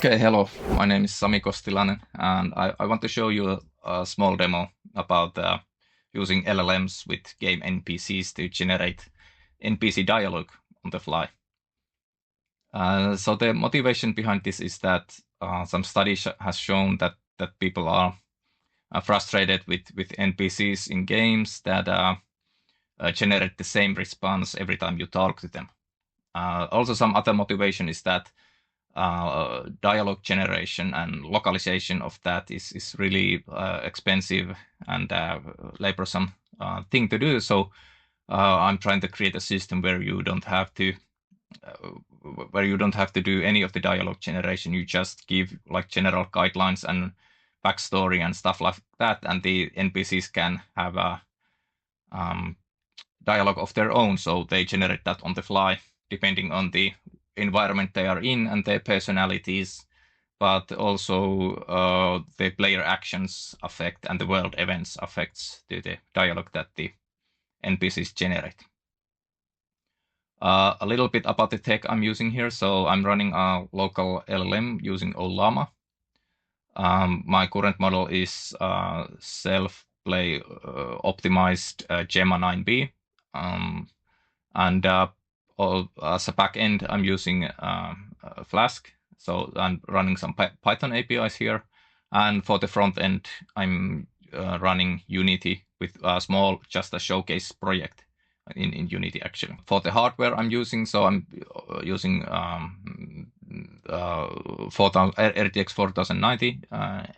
Okay, hello. My name is Sami Kostilainen, and I want to show you a small demo about using LLMs with game NPCs to generate NPC dialogue on the fly. So the motivation behind this is that some studies has shown that people are frustrated with NPCs in games that generate the same response every time you talk to them. Also, some other motivation is that dialogue generation and localization of that is really expensive and laborsome thing to do. So I'm trying to create a system where you don't have to do any of the dialogue generation. You just give like general guidelines and backstory and stuff like that, and the NPCs can have a dialogue of their own, so they generate that on the fly depending on the environment they are in and their personalities, but also the player actions affect and the world events affects the dialogue that the NPCs generate. A little bit about the tech I'm using here. So I'm running a local LLM using Ollama. My current model is self-play optimized Gemma 9B. And as a backend, I'm using Flask. So I'm running some Python APIs here. And for the front end, I'm running Unity with a small, just a showcase project in Unity, actually. For the hardware I'm using, so I'm using RTX 4090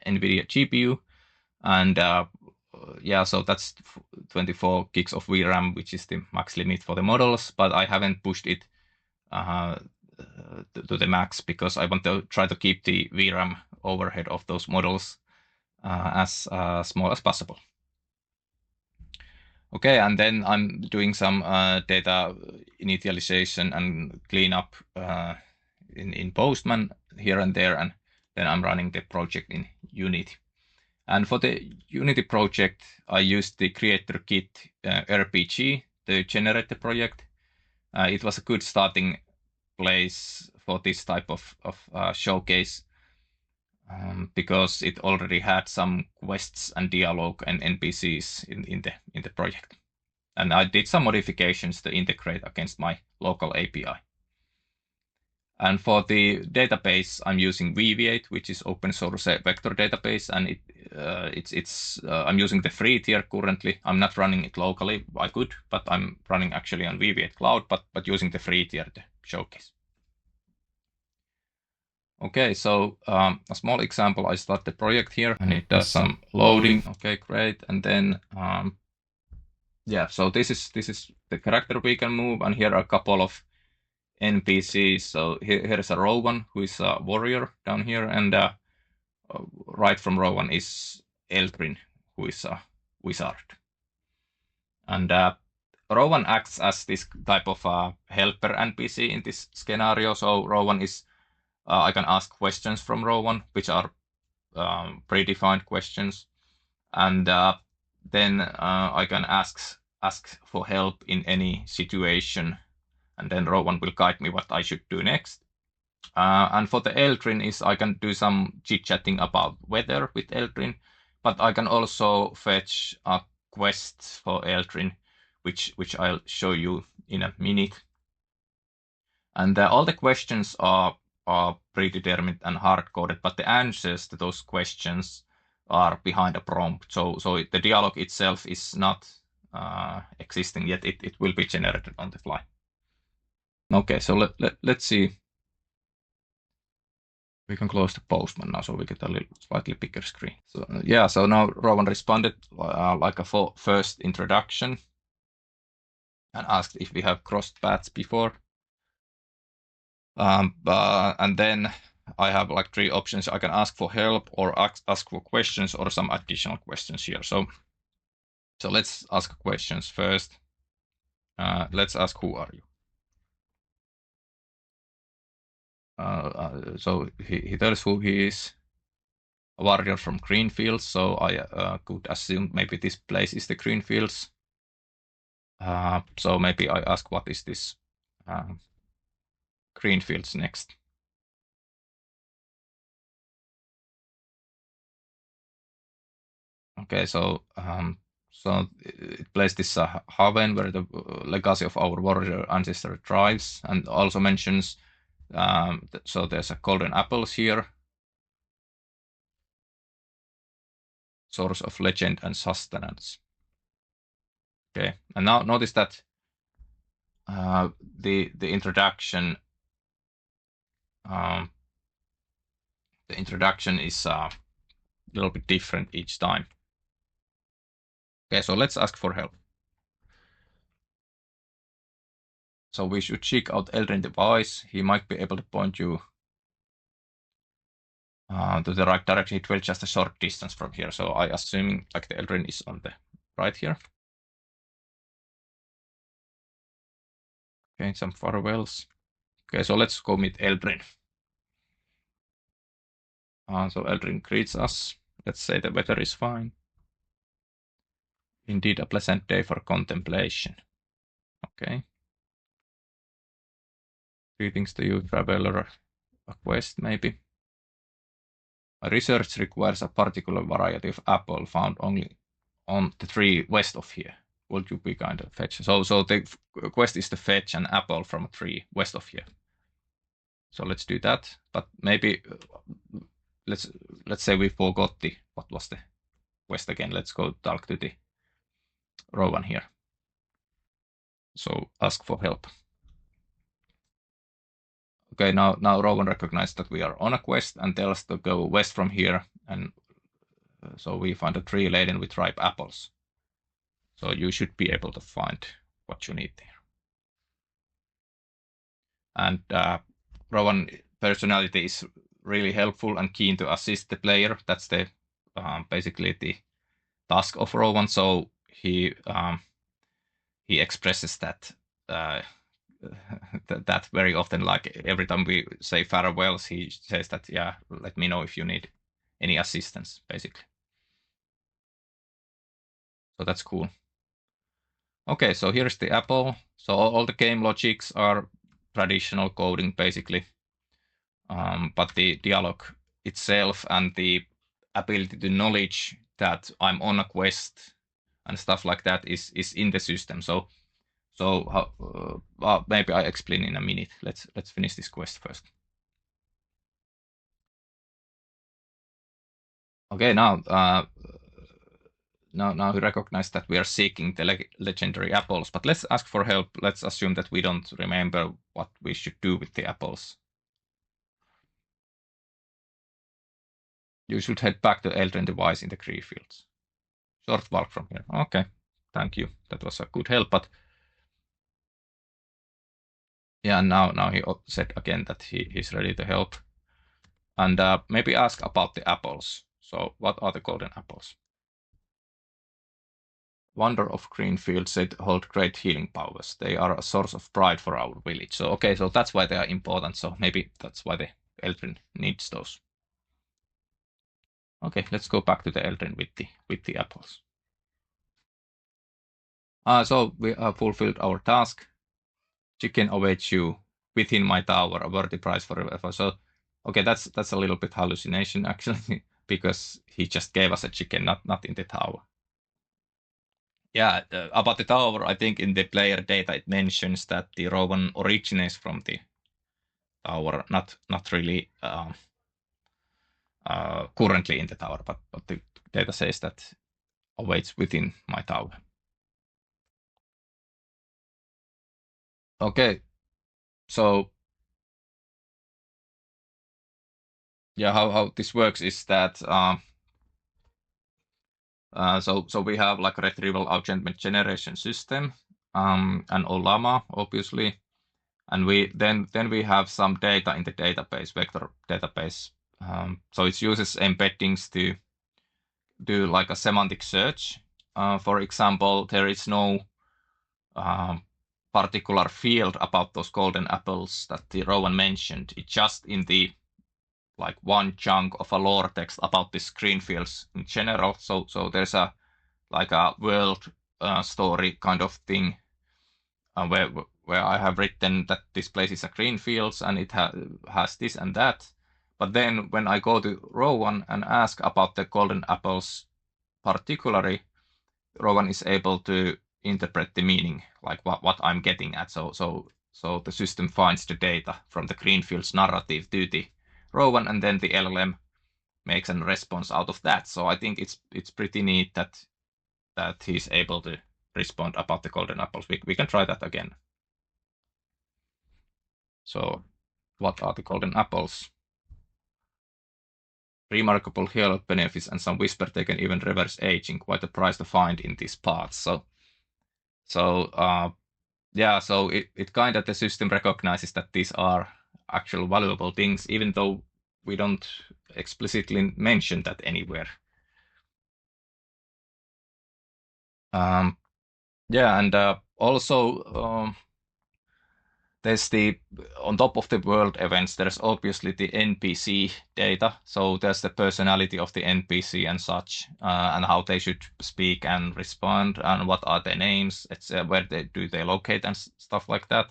NVIDIA GPU. And yeah, so that's 24 gigs of VRAM, which is the max limit for the models, but I haven't pushed it to the max because I want to try to keep the VRAM overhead of those models as small as possible. Okay, and then I'm doing some data initialization and cleanup in Postman here and there, and then I'm running the project in Unity. And for the Unity project, I used the creator kit RPG to generate the project. It was a good starting place for this type of showcase because it already had some quests and dialogue and NPCs in the project. And I did some modifications to integrate against my local API. And for the database, I'm using Weaviate, which is open source vector database, and I'm using the free tier currently. I'm not running it locally. I could, but I'm running actually on Weaviate Cloud, but using the free tier to showcase. Okay, so a small example, I start the project here, and it does some loading. Okay, great, and then yeah, so this is the character we can move, and here are a couple of NPCs. So here's a Rowan, who is a warrior down here, and right from Rowan is Eldrin, who is a wizard. And Rowan acts as this type of helper NPC in this scenario. So Rowan is, I can ask questions from Rowan, which are predefined questions, and then I can ask for help in any situation, and then Rowan will guide me what I should do next. And for the Eldrin is I can do some chit-chatting about weather with Eldrin, but I can also fetch a quest for Eldrin, which I'll show you in a minute. And all the questions are predetermined and hard-coded, but the answers to those questions are behind a prompt. So the dialogue itself is not existing yet. It will be generated on the fly. Okay, so let's see. We can close the Postman now, so we get a slightly bigger screen. So yeah, so now Rowan responded like a first introduction and asked if we have crossed paths before. And then I have like 3 options. I can ask for help or ask for questions or some additional questions here. So let's ask questions first. Let's ask, who are you? So he tells who he is. A warrior from Greenfields, so I could assume maybe this place is the Greenfields. So maybe I ask, what is this Greenfields next? Okay, so it plays this haven where the legacy of our warrior ancestor thrives, and also mentions so there's a golden apples here, source of legend and sustenance. Okay, and now notice that the introduction is a little bit different each time. Okay, so let's ask for help. So we should check out Eldrin device. He might be able to point you to the right direction. It will just a short distance from here. So I assuming like the Eldrin is on the right here. Okay, some farewells. Okay, so let's go meet Eldrin. So Eldrin greets us. Let's say the weather is fine. Indeed, a pleasant day for contemplation. Okay. Greetings to you, traveler. A quest, maybe. My research requires a particular variety of apple found only on the tree west of here. Would you be kind of fetch? So the quest is to fetch an apple from a tree west of here. So let's do that. But maybe let's say we forgot what was the quest again. Let's go talk to the Rowan here. So ask for help. Okay, now Rowan recognized that we are on a quest and tells us to go west from here, and so we find a tree laden with ripe apples. So you should be able to find what you need there. And Rowan personality is really helpful and keen to assist the player. That's the basically the task of Rowan. So he expresses that that very often. Like every time we say farewells, he says that, yeah, let me know if you need any assistance, basically. So that's cool. Okay, so here's the apple. So all the game logics are traditional coding, basically. But the dialogue itself and the ability to knowledge that I'm on a quest and stuff like that is in the system. So how, maybe I explain in a minute. Let's finish this quest first. Okay, now we recognize that we are seeking the legendary apples, but let's ask for help. Let's assume that we don't remember what we should do with the apples. You should head back to Eldrin device in the Cree fields. Short walk from here. Okay, thank you. That was a good help, but yeah, now he said again that he's ready to help. And maybe ask about the apples. So what are the golden apples? Wonder of Greenfield said hold great healing powers. They are a source of pride for our village. So okay, so that's why they are important. So maybe that's why the Eldrin needs those. Okay, let's go back to the Eldrin with the apples. So we have fulfilled our task. Chicken awaits you within my tower, a worthy price forever. So okay, that's a little bit hallucination actually, because he just gave us a chicken, not in the tower. Yeah, about the tower, I think in the player data it mentions that the Rowan originates from the tower, not really currently in the tower, but the data says that awaits within my tower. Okay, so yeah, how this works is that so we have like a retrieval augmented generation system, and Ollama obviously, and we then we have some data in the database, vector database. So it uses embeddings to do like a semantic search. For example, there is no particular field about those golden apples that the Rowan mentioned. It's just in the like one chunk of a lore text about these green fields in general. So there's a like a world story kind of thing where I have written that this place is a green fields and it has this and that. But then when I go to Rowan and ask about the golden apples particularly, Rowan is able to interpret the meaning, like what I'm getting at. So the system finds the data from the Greenfield's narrative to the Rowan, and then the LLM makes a response out of that. So I think it's pretty neat that he's able to respond about the golden apples. We can try that again. So what are the golden apples? Remarkable health benefits and some whisper they can even reverse aging. Quite a price to find in these parts. Yeah, so it kind of the system recognizes that these are actual valuable things, even though we don't explicitly mention that anywhere. Yeah, and also there's on top of the world events, there's obviously the NPC data. So there's the personality of the NPC and such, and how they should speak and respond, and what are their names, where do they locate and stuff like that.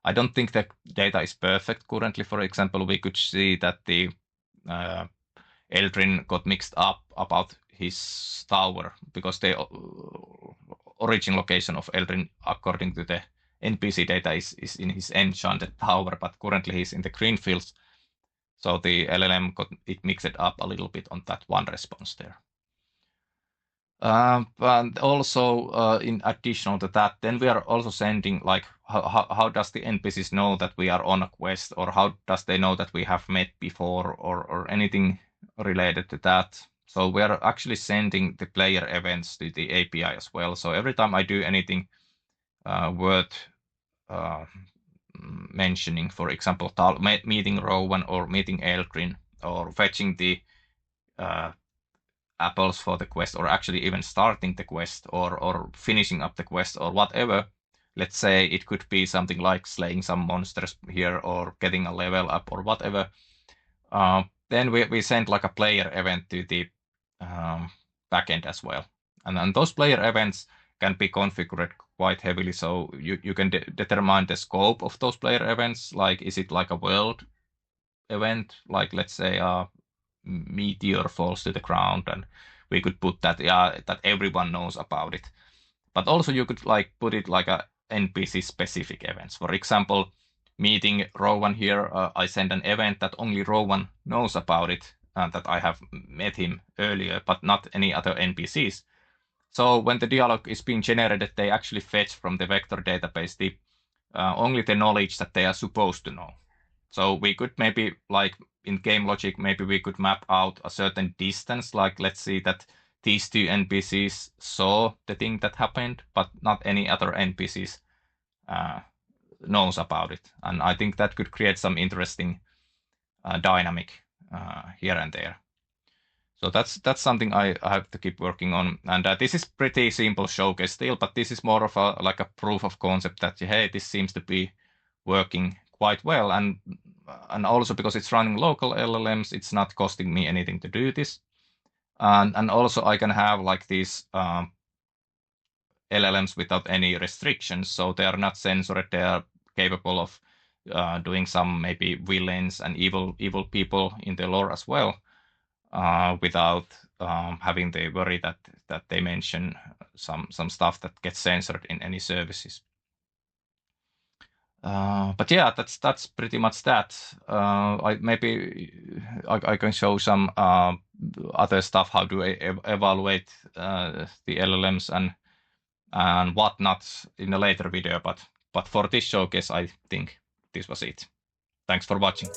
I don't think the data is perfect currently. For example, we could see that the Eldrin got mixed up about his tower, because the origin location of Eldrin, according to the NPC data, is in his enchanted tower, but currently he's in the Greenfields. So the LLM got it mixed up a little bit on that one response there. And also, in addition to that, then we are also sending, like, how does the NPCs know that we are on a quest, or how does they know that we have met before, or anything related to that. So we are actually sending the player events to the API as well. So every time I do anything worth mentioning, for example, meeting Rowan or meeting Eldrin, or fetching the apples for the quest, or actually even starting the quest, or finishing up the quest, or whatever. Let's say it could be something like slaying some monsters here, or getting a level up, or whatever. Then we send like a player event to the backend as well. And those player events can be configured quite heavily. So you can determine the scope of those player events. Like, is it like a world event? Like, let's say a meteor falls to the ground, and we could put that, that everyone knows about it. But also you could like put it like a NPC specific events. For example, meeting Rowan here, I send an event that only Rowan knows about it, that I have met him earlier, but not any other NPCs. So when the dialogue is being generated, they actually fetch from the vector database the only the knowledge that they are supposed to know. So we could maybe, like in game logic, maybe we could map out a certain distance. Like, let's see that these two NPCs saw the thing that happened, but not any other NPCs knows about it. And I think that could create some interesting dynamic here and there. So that's something I have to keep working on. And this is pretty simple showcase still, but this is more of like a proof of concept that, hey, this seems to be working quite well. And also because it's running local LLMs, it's not costing me anything to do this. And also I can have like these LLMs without any restrictions. So they are not censored. They are capable of doing some maybe villains and evil people in the lore as well, without having the worry that they mention some stuff that gets censored in any services. But yeah, that's pretty much that. I can show some other stuff, how do I evaluate the LLMs and whatnot in a later video. But for this showcase, I think this was it. Thanks for watching.